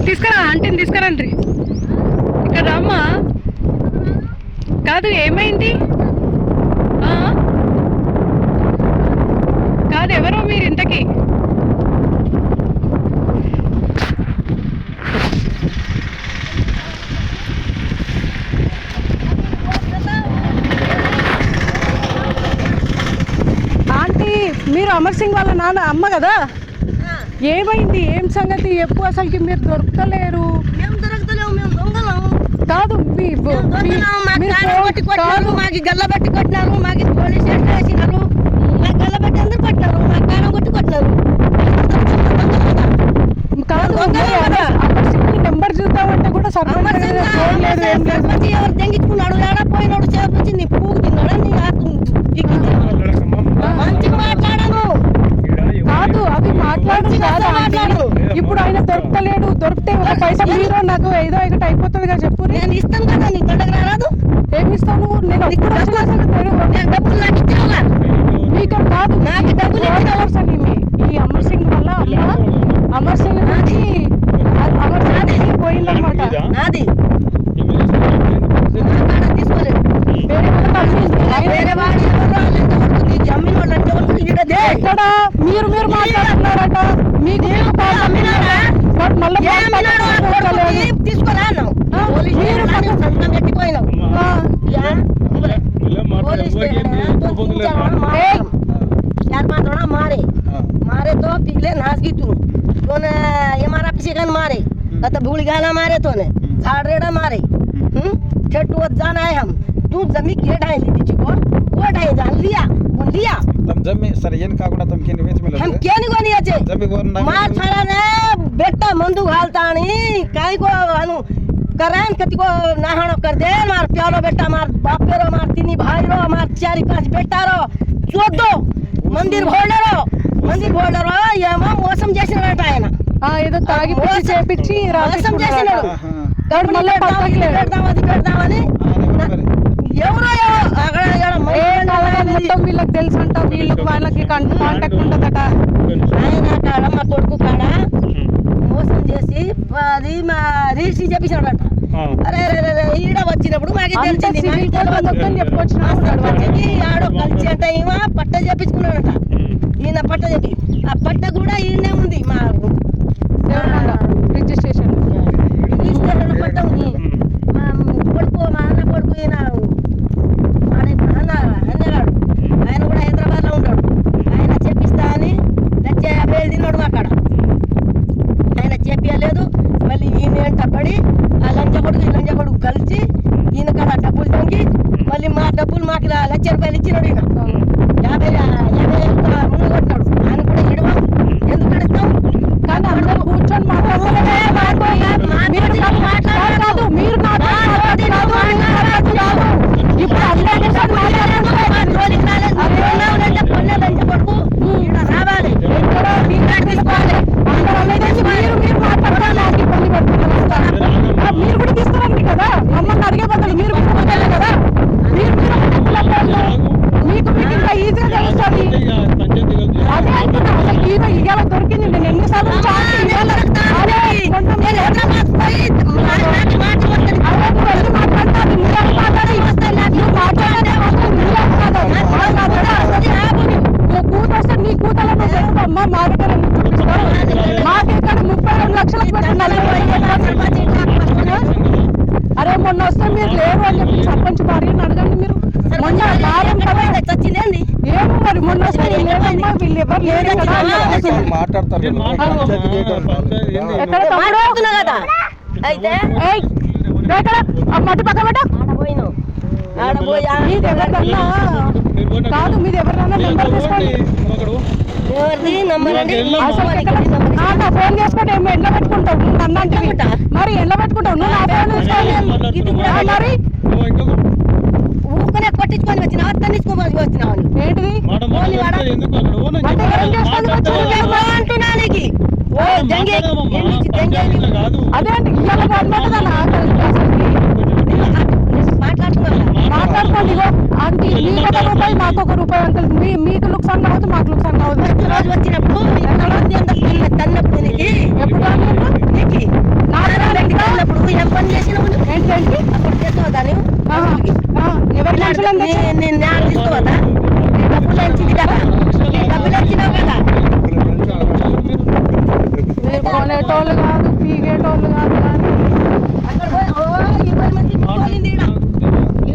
తీసుకురా ఆంటీని తీసుకురండి ఇక్కడ రమ్మా. కాదు ఏమైంది? కాదు ఎవరో మీరు ఇంతకీ? ఆంటీ మీరు అమర్ సింగ్ వాళ్ళ నాన్న అమ్మ కదా? ఏమైంది? ఏం సంగతి? ఎప్పుడు అసలుకి మీరు దొరకలేరు? కాదు మాకు గల్లబట్టి కొట్టినారు, మాకు పోలీస్ స్టేషన్ వేసినారు, మాకు గల్లబట్టి అందరు కొట్టినారు, మాకు కారం కొట్టి కొట్టినారు. కాదు నెంబర్ చూద్దామంటే కూడా సర్పంచ్ ఎవరు తెంగించుకున్నాడు, ఏడా పోయినాడు, చేప నుంచి నీ పూకు తిన్నాడా, నీ మంచిగా మాట్లాడను. కాదు అవి మాట్లాడు. ఇప్పుడు ఆయన దొరకలేడు. దొరికితే ఒక పైసా మీరు నాకు ఏదో ఒకటి అయిపోతుంది కదా చెప్పు. నేను ఇస్తాను కదా, నీ తొండగా రాదు. ఏమి ఇస్తాను? నేను డబ్బులు నాకు ఇచ్చావుగా. మీకు కాదు, నాకు డబ్బులు ఇచ్చావు. ఈ అమర్ సింగ్ వల్ల అమర్ సింగ్ నుంచి పోయిందనమాట. నాది తీసుకోలేదు. వేరే వాడు అమ్మిన వాళ్ళు అంటే ఎక్కడ మీరు మాట్లాడుతున్నారట. మీకు తీసుకోరా కట్టిపోయినావు. मारे तो पिघले नाच की तूने ये मारा पिछे मारे तो भूल गाना मारे तूने झाड़ेड़ा मारे ठेठू जाना है हम तू जमी के ढाई ली थी को वो ढाई जान लिया तम जमी सरियन का गुना तम के निवेच में हम के नहीं कोनी अचे जमी को मार छाड़ा ने बेटा मंदू घालतानी काई को अनु करान कति को नाहणो कर दे मार प्यारो बेटा मार बापे रो मार तीनी भाई रो मार चारी पांच बेटा रो 14 मंदिर भोडरो ఏమో మోసం చేసినాడు ఆయన. ఏదో తాగి చేపించి మోసం చేసినాడు. పెడదామని ఎవరో మొత్తం వీళ్ళకి తెలుసు అంట. వాళ్ళకి కాంటాక్ట్ ఉంటుందట. ఆయన కాడ మా కొడుకు కాడ మోసం చేసి అది మా రిజిస్ట్రీ చేపించినాడట. అరే ఈడ వచ్చినప్పుడు మాకు తెలిసింది. ఆడో కలిసి అంటే ఈమె పట్ట చేపించుకున్నాడట. ఈయన పట్ట చెప్పి ఆ పట్ట కూడా ఈయనే ఉంది. మా రిజిస్ట్రేషన్ పట్ట ఉంది. మా కొడుకు మా అన్న కొడుకు ఈయన అన్నగాడు ఆయన కూడా హైదరాబాద్లో ఉంటాడు. ఆయన చెప్పిస్తా అని 1,50,000 తిన్నాడు మా కాడ. ఆయన చెప్పలేదు. మళ్ళీ ఈయన వెంట పడి ఆ లంచ కొడుకు కలిసి ఈయన కాడ డబ్బులు తొంగి మళ్ళీ మా డబ్బులు మాకు 1,00,000 రూపాయలు ఇచ్చినాడు. ఈయన 50,000 ముందు కొట్టినాడు. ఆయన కూడా ఇడవం ఎందుకు ఇస్తాం? కానీ అందరూ కూర్చొని మీరు కూడా తీసుకురండి కదా. మమ్మల్ని అడిగే బదులు మీరు కదా. మీకు ఇంకా ఈజీగా తెలుస్తుంది. అదే అంటున్నా. అసలు ఇవాళ దొరికింది. నేను ఎన్నిసార్లు కూతొస్తే నీ కూతలను అమ్మ మా దగ్గర చూపిస్తారు. మాకెక్కడ 32 లక్షలకు పెట్టి అరే మొన్న వస్తే మీరు లేరు అని చెప్పి సర్పంచ్ భార్యని అడగండి. మీరు మొన్న చచ్చిందేంది ఏమో మరి మొన్న వస్తే లేదమ్మా వీళ్ళు ఎవరు లేరు కదా మాట్లాడుతున్నా కదా. అయితే మట్టి పక్క పెట్ట మీది ఎవరికన్నా కాదు. మీది ఎవరికన్నా నెంబర్ తీసుకోండి. ఫోన్ చేసుకుంటే ఏమో ఎండ పెట్టుకుంటావు. నన్ను అంటే మరి ఎండ పెట్టుకుంటావు. నువ్వు నా ఫోన్ తీసుకోవాలి మరి. ఊరుకునే కొట్టించుకొని వచ్చినావా తన్నించుకోవాలి వచ్చినావా? ఏంటిది అంటున్నానికి అదే అండి. మాట్లాడుకోండి. ఆంటీ మీకు ఒక రూపాయి మాకు ఒక రూపాయి అంకుల్. మీకు లుక్సాన్ కావచ్చు మాకు లుక్సాన్ కావచ్చు. రోజు వచ్చినప్పుడు తన్నప్పుడు ఎప్పుడు చేసినప్పుడు ఏం పని చేసినావు నువ్వు? ఏంటంటే అప్పుడు చేస్తావా నువ్వు? ఎవరి మనుషులను తెచ్చి నేను న్యాయం తీసుకోవద్దా? నీ డబ్బులు ఇచ్చింది కదా, నీ డబ్బులు ఇచ్చినావు కదా. మీరు కొనేటోళ్ళు కాదు పీగేటోళ్ళు కాదు కానీ అక్కడ పోయి 20 మందికి పిక్కోలింది ఈడ.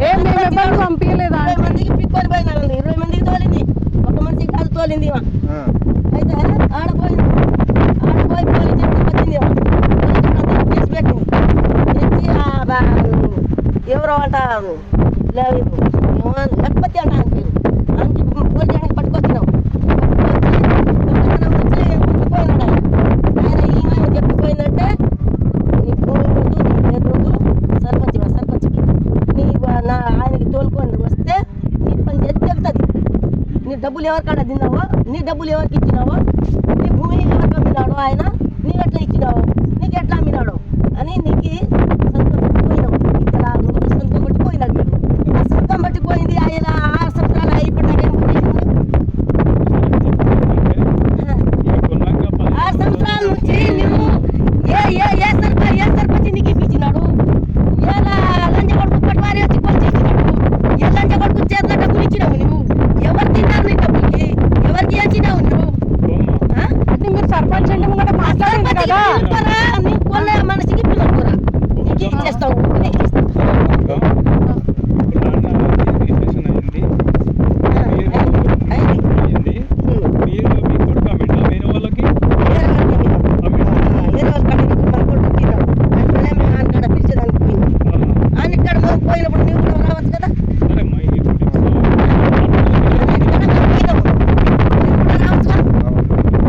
ఏం మేము ఎవరు పంపించలేదా 20 మందికి పిక్కోలి పోయినారు. 20 మందికి తోలింది, ఒక మనిషికి కాదు తోలింది ఈమె. అయితే ఆడపోయి పోలీస్ చెప్పి వచ్చింది ఈమె. కేసు పెట్టింది. తెచ్చి ఎవరో అంట లక్పతి అంట ఆయన పేరు. అందుకే పోలీస్ స్టేషన్ పట్టుకొచ్చినాం. పోయినాడు ఆయన ఈమె చెప్పిపోయిందంటే నీ భూమి వద్దు, నీ పేరు వద్దు, సర్పంచ్కి నీ ఆయనకి తోలుకొని వస్తే నీ పని చేసి తెలుస్తుంది. నీ డబ్బులు ఎవరికాడ తిన్నావో, నీ డబ్బులు ఎవరికి ఇచ్చినావో, నీ భూమిని ఎవరికి అమ్మినాడో ఆయన, నీవు ఎట్లా ఇచ్చినావు, నీకు ఎట్లా అమ్మినాడు అని నీకు సంతకం పెట్టిపోయినావు. ఇక్కడ నువ్వు సంతకం పెట్టిపోయినాడు. మీరు ఆ సంతకం పెట్టిపోయింది ఆయన 6 సంవత్సరాలు అయిపోయినాక ఏం చేసినావు? 6 సంవత్సరాల నుంచి నువ్వు ఏ సర్పంచ్ నీకు ఇప్పించినాడు? ఏ లంచ కొడుకు పట్టువారి వచ్చి పని చేసినాడు? ఏ లంచ కొడుకు చేతిలో డబ్బులు ఇచ్చినావు నువ్వు? ఎవరు తిన్నారు నీ డబ్బులకి? ఎవరికి ఇచ్చినావు నువ్వు? అంటే మీరు సర్పంచ్ అంటే ముంగట మాట్లాడింది కదా నీ కొనే మనిషికి పిల్లలు నీకు ఇచ్చేస్తావు, నీకు ఇస్తావు. పోయినప్పుడు నువ్వు కూడా రావచ్చు కదా.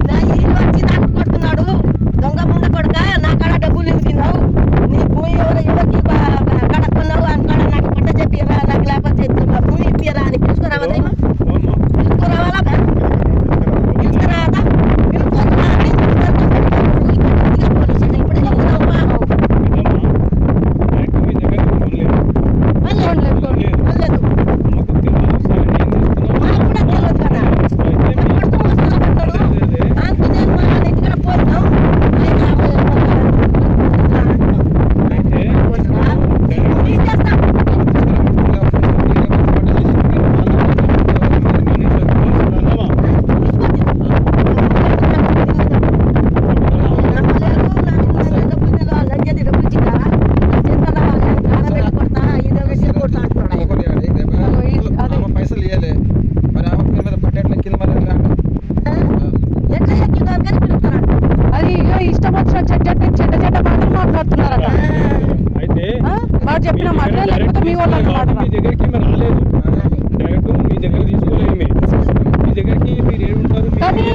నా ఇల్లు వచ్చి నాకు కొడుతున్నాడు, దొంగ ముండ కొడుక, నా కాడ డబ్బులు ఎందుకున్నావు? నీ భూమి ఎవరికి కడక్కున్నావు అని కాడ నాకు పట్ట చెప్పిరా, నాకు లేకపోతే భూమి ఇప్పిరా అని పిలుచుకురావదా? పిలుచుకురావాలా? పిలుచుకురావదా? ఇప్పుడే చెప్తున్నావు. పైసలు ఇవ్వలే మరి ఆమె పేరు మీద పట్టేట్ల కింద మరి అది ఇష్టం వచ్చిన చెడ్డ మాత్రం మాట్లాడుతున్నారట. అయితే వాడు చెప్పిన మాటలే లేకపోతే మీ వాళ్ళు మీ దగ్గరికి రాలేదు, డైరెక్ట్ మీ దగ్గర తీసుకోలేదు. మీ దగ్గరికి మీరు ఏముంటారు కానీ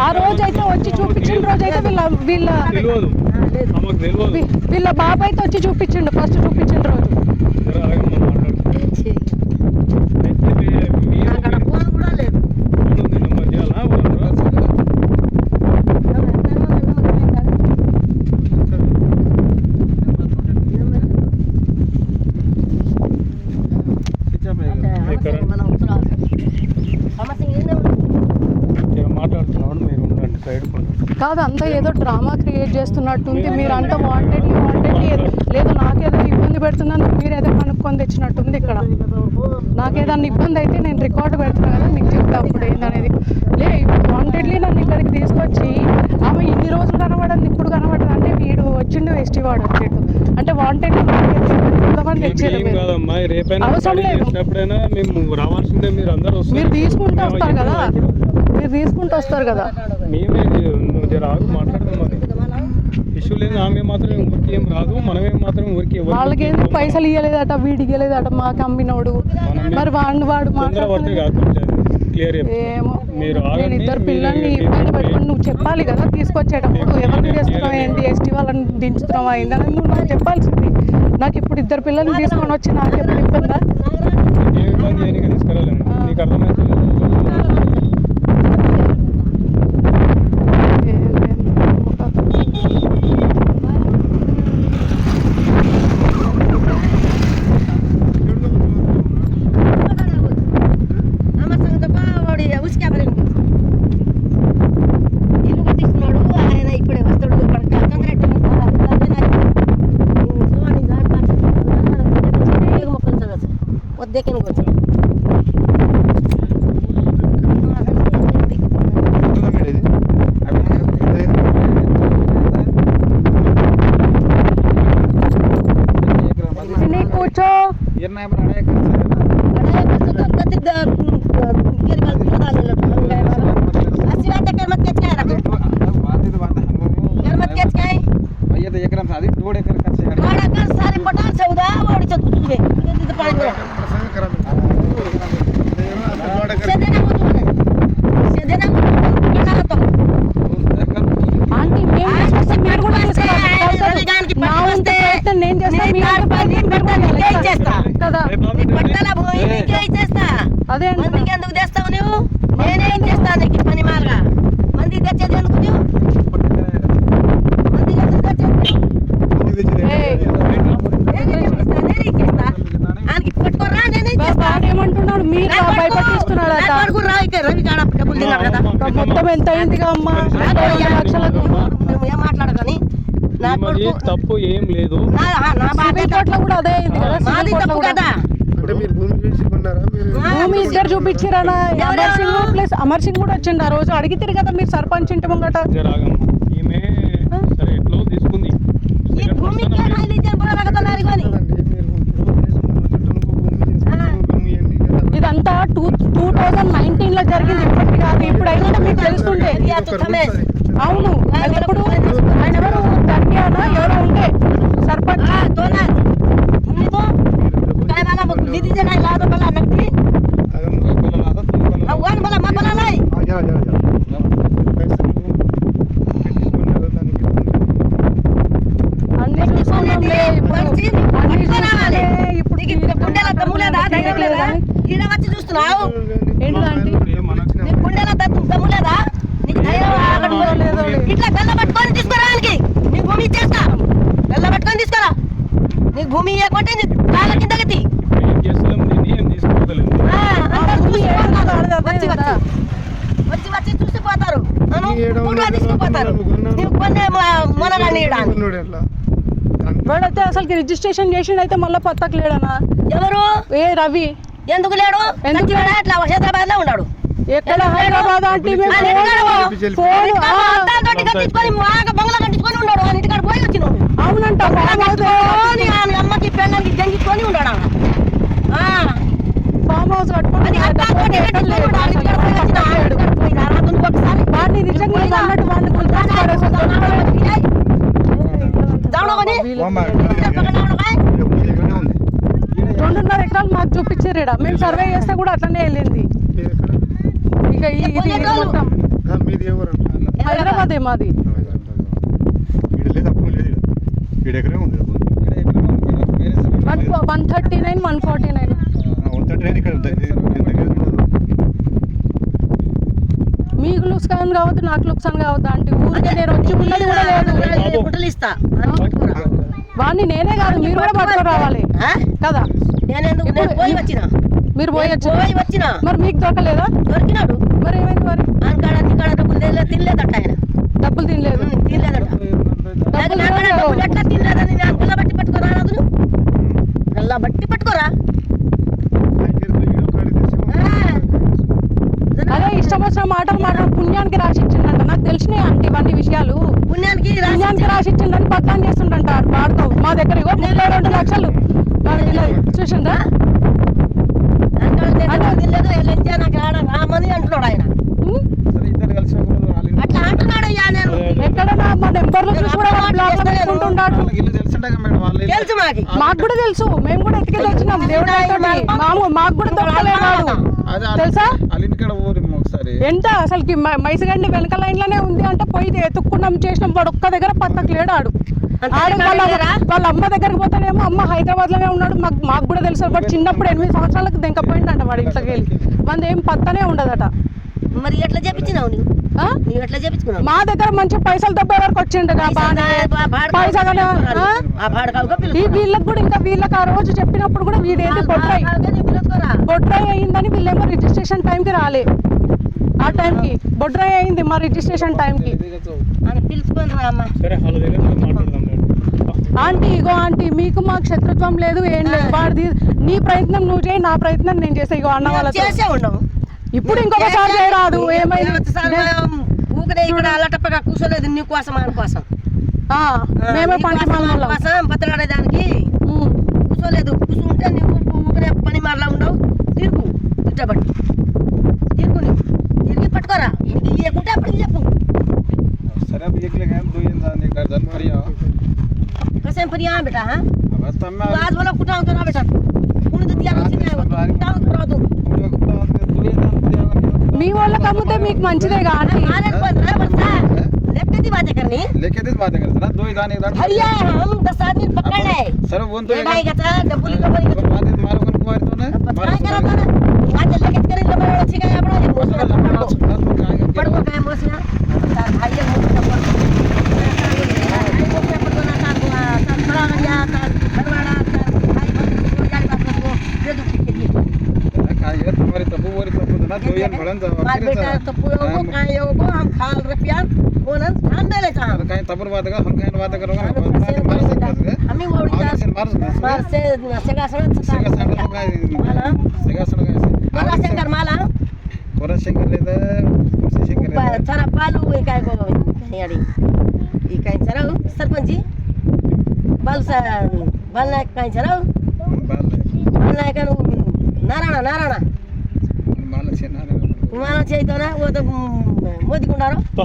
ఆ రోజు అయితే వచ్చి చూపించిన రోజు అయితే తెలియదు, ఆమెకు తెలియదు. వీళ్ళ బాబు అయితే వచ్చి చూపించిండు, ఫస్ట్ చూపించిన రోజు. మాట్లాడుతున్నాడు, మీరు ఉండండి సైడ్. కాదు అంతా ఏదో డ్రామా క్రియేట్ చేస్తున్నట్టుంది. మీరు అంతా వాంటెడ్లీ లేదు నాకేదో ఇబ్బంది పెడుతుందని మీరు ఏదో కనుక్కొని తెచ్చినట్టుంది. ఇక్కడ నాకేదన్నా ఇబ్బంది అయితే నేను రికార్డు పెడుతున్నాను కదా, మీకు చెప్తా అప్పుడు ఏందనేది. వాంటెడ్లీ నన్ను ఇక్కడికి తీసుకొచ్చి ఆమె ఇన్ని రోజులు కనబడింది ఇప్పుడు కనబడదు అంటే వీడు వచ్చిండు వేస్ట్ వాడు వచ్చేట్టు అంటే వాంటెడ్లీ కాదమ్మా, రేపైనా చేసినప్పుడైనా మేము రావాల్సిందే. మీరు అందరూ మీరు తీసుకుంటూ వస్తారు కదా మేమే రాదు మాట్లాడదాం. మరి ఇష్యూ లేదు, ఆమె మాత్రం ఊరికి ఏం రాదు, మనమే మాత్రం ఊరికి వాళ్ళకి ఏంటి పైసలు ఇవ్వలేదట, వీడికి ఇవ్వలేదట, మాకు అమ్మినోడు మరి వాడు క్లియర్. ఏమో నేను ఇద్దరు పిల్లల్ని ఇబ్బంది పెట్టుకుని నువ్వు చెప్పాలి కదా తీసుకొచ్చేటప్పుడు ఎవరిని చేస్తున్నావు ఏంటి ఎస్టీ వాళ్ళని దించుతున్నావా ఏందని నువ్వు నాకు చెప్పాల్సింది. నాకు ఇప్పుడు ఇద్దరు పిల్లల్ని తీసుకొని వచ్చి నాకు ఎప్పుడు ఇబ్బందా? ఏ ఇబ్బంది ఏనిగా తీసుకురాలేము, నీకు అర్థమవుతుంది. ఇల్లు కట్టిస్తున్నాడు ఆయన, ఇప్పుడే వస్తాడు. మొత్తం ఎంత అయిందిగా అమ్మా 2 లక్షలకు నువ్వు ఏం మాట్లాడకని నా ఈమెది కొడుకు తప్పు ఏం లేదు. నా బాధ సివిల్ కోర్టులో కూడా అదే అయింది కదా మాది సివిల్ తప్పు కోర్టులో కదా అంటే మీరు భూమి చూసుకున్నారా మీరు భూమి ఇద్దరు చూపించారనా అమర్ సింగ్ ప్లస్ అమర్ సింగ్ కూడా వచ్చిండు ఆ రోజు అడిగితే కదా మీరు సర్పంచ్ ఇంటి ముంగట జరాగమ్మ ఈమె సరే ఎట్లో తీసుకుంది. ఈ భూమి కేటాయించి ఇచ్చాను కూడా రగతన్నారు కానీ కదండి, మీరు భూమి ఎన్ని కదా ఇదంతా 2019 లో జరిగింది ఇప్పటికి కాదు ఇప్పుడు అయినా మీకు తెలుస్తుండే యా తుతమే అవును అప్పుడు ఆయన ఎవరు తండ్రియానా ఎవరో ఉండే సర్పంచ్ तो ना हमने तो काय वाला दीदी जे काय लादो बला नक्की वन बला मा बला नाही అన్ని చూసుకున్నాంలే ఇప్పుడు గుండెల దమ్ములేదా ధైర్యం లేదా ఈడ వచ్చి చూస్తున్నావు ఏంటిదంటే నీ గుండెల దమ్ములేదా నీకు ధైర్యం ఇట్లా గల్ల పట్టుకొని తీసుకురానికి నీ భూమి ఇచ్చేస్తా గల్ల పట్టుకొని తీసుకురా నీకు భూమి ఇవ్వకుంటే నీ కాళ్ళ కింద గతి ఇప్పుడు ఏం చేస్తలేం, దీన్ని ఏం తీసుకోవట్లేదు. వచ్చి వచ్చి చూసిపోతారు తీసుకుపోతారు నీకు కొన్ని మొనగాన్ని ఇవ్వడానికి వాడైతే అసలు రిజిస్ట్రేషన్ చేసిండు అయితే మళ్ళీ పత్తకు లేడనా ఎవరు ఏ రవి ఎందుకు లేడు ఎందుకు లేడు? అట్లా హైదరాబాద్ లో ఉన్నాడు ఎక్కడ హైదరాబాద్ అంటే మేము ఆయన ఎక్కడ ఫోన్ అద్దాలతోటి కట్టించుకొని బాగా బంగ్లా కట్టించుకొని ఉన్నాడు ఆయన ఇంటికాడ పోయి వచ్చినాడు అవునంట కట్టుకొని ఆయన అమ్మకి పెళ్ళానికి జంగికొని ఉన్నాడు ఫామ్ హౌస్ కట్టుకొని అది అద్దాలతోటి కట్టించుకొని ఉన్నాడు. ఆయన ఇంటికాడ పోయి వచ్చిన ఆయన ఇంటికాడ పోయినా రాత్రికి ఒకసారి వాడిని నిజంగా నువ్వు అన్నట్టు వాడిని గుర్తు దావడమని రెండున్నర ఎకరాలు మాకు చూపించారు ఈడ మేము సర్వే చేస్తే కూడా అట్లనే వెళ్ళింది ఇక ఇది మొత్తం మీది ఎవరు హైదరాబాదే మాది ఇక్కడ లేదు అప్పుడు లేదు ఇక్కడ ఎకరే ఉంది 139 149 139 ఇక్కడ దగ్గర ఉండదు మీకు లుక్సాన్ కావద్దు నాకు లుక్సాన్ కావద్దు అంటే ఊరికి నేను వచ్చి ఉన్నది కూడా లేదు గుట్టలు ఇస్తా అని పట్టుకురా వాడిని నేనే కాదు మీరు కూడా పట్టుకొని రావాలి కదా నేను పోయి వచ్చిన మీరు పోయి వచ్చారు పోయి వచ్చిన మరి మీకు దొరకలేదా దొరికినాడు మరి ఏమైంది మరి ఆయన కాడ ఇక్కడ డబ్బులు తినలేదట ఆయన డబ్బులు తినలేదు తినలేదట డబ్బులు ఎట్లా తినలేదని నేను గల్ల బట్టి పట్టుకోరా రాదు గల్ల బట్టి పట్టుకోరా అదే ఇష్టం వచ్చిన మాటలు మాట్లాడు పుణ్యానికి రాసిచ్చిండంట నాకు తెలిసినాయి అంటే ఇవన్నీ విషయాలు పుణ్యానికి పుణ్యానికి రాసిచ్చిండని బద్దాం చేస్తుండంట వాడుకో మా దగ్గర ఇగో 32 లక్షలు చూసిందా తినలేదు నాకు రామని అంటున్నాడు ఆయన సరే ఇద్దరు కలిసి ఒక రోజు వాళ్ళ అట్లా అంటున్నాడు అయ్యా నేను ఎక్కడన్నా మా నెంబర్లు చూసి కూడా బ్లాక్ లో పెట్టుకుంటున్నాడు ఇల్లు తెలిసిండగా మేడం వాళ్ళు తెలుసు మాకి మాకు కూడా తెలుసు మేము కూడా ఎత్తుకెళ్ళి వచ్చినాం దేవుడు మాకు కూడా దొరకలేడు తెలుసా వాళ్ళ ఇంటికాడ ఊరి ఒకసారి ఎంత అసలుకి మైసగండి వెనక లైన్ లోనే ఉంది అంటే పోయి ఎత్తుక్కున్నాం చేసినాం వాడు ఒక్క దగ్గర పక్కకు లేడు ఆడు వాళ్ళ అమ్మ దగ్గరికి పోతానేమో అమ్మ హైదరాబాద్ లోనే ఉన్నాడు మాకు కూడా తెలుసు వాడు చిన్నప్పుడు 8 సంవత్సరాలకు దింకపోయిందంట వాడు ఇంట్లోకి వెళ్ళి మనది ఏం పత్తనే ఉండదట మరి ఎట్లా చెప్పించినావు నువ్వు ఎట్లా చెప్పించుకున్నావు మా దగ్గర మంచి పైసలు దెబ్బ వరకు వచ్చిండు వీళ్ళకి కూడా ఇంకా వీళ్ళకి ఆ రోజు చెప్పినప్పుడు కూడా వీడేది బొడ్రాయి అయిందని వీళ్ళేమో రిజిస్ట్రేషన్ టైంకి రాలే ఆ టైంకి బొడ్రాయి అయింది మా రిజిస్ట్రేషన్ టైంకి పిలుచుకొని రా అమ్మ సరే వాళ్ళ దగ్గర మాట్లాడదాం. ఆంటీ ఇగో ఆంటీ మీకు మాకు శత్రుత్వం లేదు ఏం లేదు వాడిది నీ ప్రయత్నం నువ్వు చేయి నా ప్రయత్నం నేను చేసా ఇగో అన్న వాళ్ళతో చేసే ఉండవు ఇప్పుడు ఇంకొకసారి చేయరాదు ఏమైంది ఊకనే ఇక్కడ అలటప్పగా కూర్చోలేదు నీ కోసం ఆయన కోసం మేమే పంట కోసం బతలాడేదానికి కూర్చోలేదు కూర్చుంటే నువ్వు ఊకనే పని మరలా ఉండవు తిరుగు తిట్టబట్టి తిరుగు నువ్వు తిరిగి పట్టుకోరా ఇవ్వకుంటే అప్పుడు చెప్పు सर अब एक लेके हम दो ये जाने का जन परिया कैसे परिया बेटा हां बस तब मैं आज वाला कुटाव तो ना बेटा कौन तो दिया नहीं है कुटाव करा दो दो ये जान परिया మీ వాళ్ళకి అమ్మితే మీకు మంచిదేగా ఆంటీ आने पर बरसा लेके दी बातें करनी लेके दिस बात कर सर दो ही जाने इधर भैया हम 10 आदमी पकड़ है सर वो तो भाई का था डबल डबल बात मारो कन को तो ने काय करा था ना आज लेके करे लो बड़ा ठीक है अपना ये मोसला पड़ को काय मोसला तार भाई ये मोसला पड़ तुम्हारी तबू वाली तबू ना दो ये भड़न हमारे बेटा तो पूरा वो काहे को हम खाल रुपया बोनस हम दे लेता हम कहीं तबर बात का हम कहीं बात करोगे हम ही ओड़ी का मार से सेगा सण मला शंकर माला कोरा शंकर लेदा कुर्सी शंकर चरा पालू काय को याडी ई काय चरा सरपंची बाल नायक काय चरा बाल नायक नारायण माला छे तुम्हाला चाहिए ना वो तो मोदी कुंडारो तो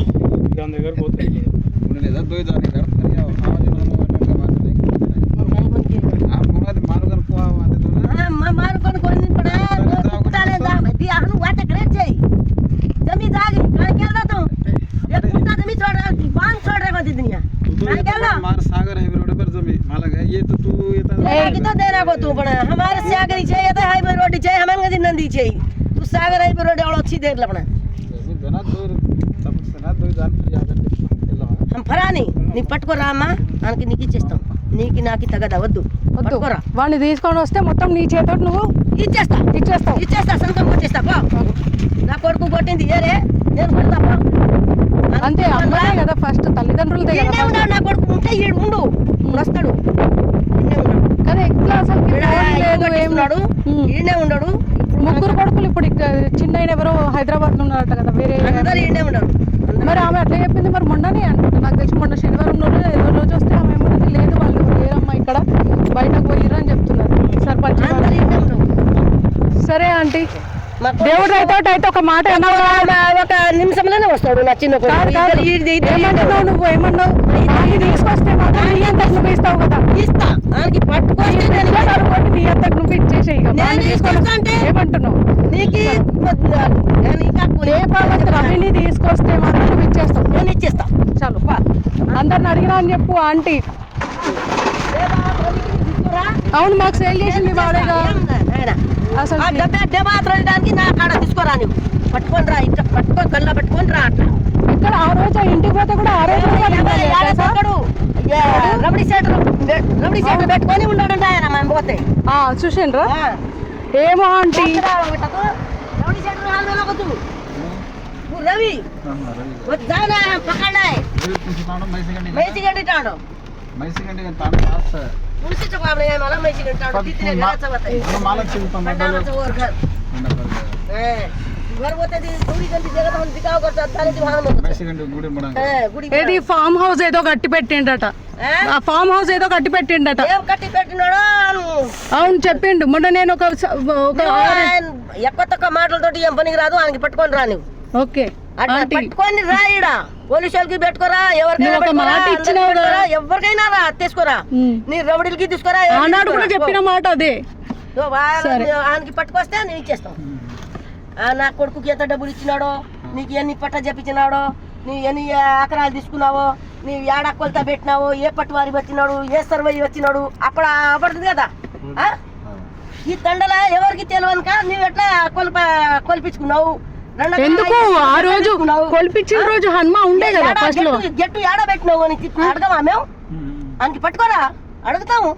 दान దగ్గర పోతే उन्हें लेदा दो जाने कर करिया आवाज ना का बात नहीं आप मुराद मारुगन को आते तो ना हां मारुगन को नहीं पड़ा कुटाले जा दिया हनु वाटे करे छे जमी जागी काय केला तो एक कुटा जमी छोड़ रहा की बांध छोड़ रहा होती दुनिया काय केला मार सागर है रोड पर जमी माला है ये तो तू ये तो की तो देना को तू पण हमारे सागरी छे ये तो हाईवे रोड छे हमारे गदी नंदी छे तू सागर हाईवे रोड वाला अच्छी देर लपना जना दूर सब सना दो जान पर आगे हम फरानी नी పట్టుకో రామా మనకి నీకు ఇచ్చేస్తాం నీకి నాకి తగదా వద్దు పట్టుకోరా వాడిని తీసుకొని వస్తే మొత్తం నీ చేతో నువ్వు ఇచ్చేస్తా సంతం వచ్చేస్తా పో నా కొడుకు కొట్టింది ఏరే నేను కొడతా పో అంతే అమ్మాయి కదా ఫస్ట్ తల్లిదండ్రులదే కదా ఈడే ఉన్నాడు నా కొడుకు ఉంటే ఈడు ఉండు వస్తాడు ఈడే ఉన్నాడు కదా ఎట్లా అసలు ఉన్నాడు ఈడే ఉన్నాడు ముగ్గురు కొడుకులు ఇప్పుడు చిన్న ఎవరో హైదరాబాద్ లో ఉన్నారట కదా వేరే అందరూ ఈడే ఉన్నాడు మరి ఆమె అట్లా చెప్పింది మరి మొన్ననే అనుకుంటా నాకు తెలిసి మొన్న శనివారం రోజు ఏదో రోజు వస్తే ఆమె ఏమన్నది లేదు వాళ్ళు లేరమ్మా ఇక్కడ బయటకు పోయిర్రు అని చెప్తున్నారు సర్పంచ్ సరే ఆంటీ దేవుడు అయితే ఒక మాట ఒక నిమిషంలోనే వస్తాడు నా చిన్న ఏమంటున్నావు నువ్వు ఏమన్నావు తీసుకొస్తే మాత్రం నీ అంతకు నువ్వు ఇస్తావు కదా ఇస్తా ఆయనకి పట్టుకొస్తే నీ అంతకు నువ్వు ఇచ్చేసేయి ఏమంటున్నావు రవిని తీసుకొస్తే మాత్రం నువ్వు ఇచ్చేస్తావు నేను ఇచ్చేస్తా చాలు అందరిని అడిగినా అని చెప్పు ఆంటీ అవును మాకు సేల్ చేసింది వాడేగా అసలు డబ్బాకి నా కాడ తీసుకోరా నువ్వు పట్టుకొని రా ఇట్లా పట్టుకొని గల్లా పెట్టుకొని రా అట్లా ఇక్కడ ఆ రోజు ఇంటికి పోతే కూడా ఆ రోజు రబడి సెట్ పెట్టుకొని ఉన్నాడంట ఆయన మనం పోతే చూసిండ్రా ఏమో ఆంటీ రబడి సెట్ రవి जाना पकड़ना है मैसी गंडी टाड़ो ताने पास पुलिस चौक में है माला मैसी गंडी टाड़ो कितने घर से बताइए माला चिंता पटाना से और घर घर बोलते थी थोड़ी जल्दी जगह तो हम दिखाओ करता तारे दिवान में मैसी गंडी गुड़ी मड़ा गुड़ी ఏది ఫామ్ హౌస్ ఏదో కట్టి పెట్టిండట ఆ ఫామ్ హౌస్ ఏదో కట్టి పెట్టిండట ఏం కట్టి పెట్టినాడో అవును చెప్పిండు మొన్న నేను ఒక ఎక్కువ తక్కువ మాటలతోటి ఏం పనికి రాదు ఆయనకి పట్టుకొని రా నువ్వు ఓకే పట్టుకొని రా ఈడ పోలీసు వాళ్ళకి పెట్టుకోరా ఎవరికైనా రా తీసుకోరా నీ రౌడీలకి తీసుకోరా ఆనాడు కూడా చెప్పిన మాట అదే ఆయనకి పట్టుకొస్తే నేను ఇచ్చేస్తాం నా కొడుకుకి ఎంత డబ్బులు ఇచ్చినాడో నీకు ఎన్ని పట్ట చెప్పించినాడో నువ్వు ఎన్ని ఎకరాలు తీసుకున్నావో నువ్వు ఏడా కొలత పెట్టినావో ఏ పట్టువారి వచ్చినాడు ఏ సర్వై వచ్చినాడు అప్పడుతుంది కదా ఈ తండల ఎవరికి తెలియనుక నువ్వు ఎట్లా కొలిపించుకున్నావు ఎందుకు ఆ రోజు కొలిపించిన రోజు హనుమా ఉండే కదా ఫస్ట్ లో గట్టు ఏడ పెట్టినావు అని అడగమా మేము ఆయనకి పట్టుకోరా అడుగుతాము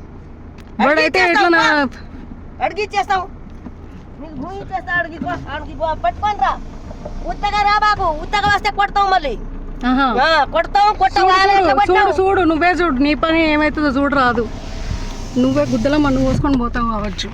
అడిగి ఇచ్చేస్తాము నీకు భూమి ఇచ్చేస్తా అడిగి పట్టుకొని రా ఉత్తగా రా బాబు ఉత్తగా వస్తే కొడతాం మళ్ళీ కొడతాం చూడు నువ్వే చూడు నీ పని ఏమైతుందో చూడు రాదు నువ్వే గుద్దలో మన్ను పోసుకొని పోతావు కావచ్చు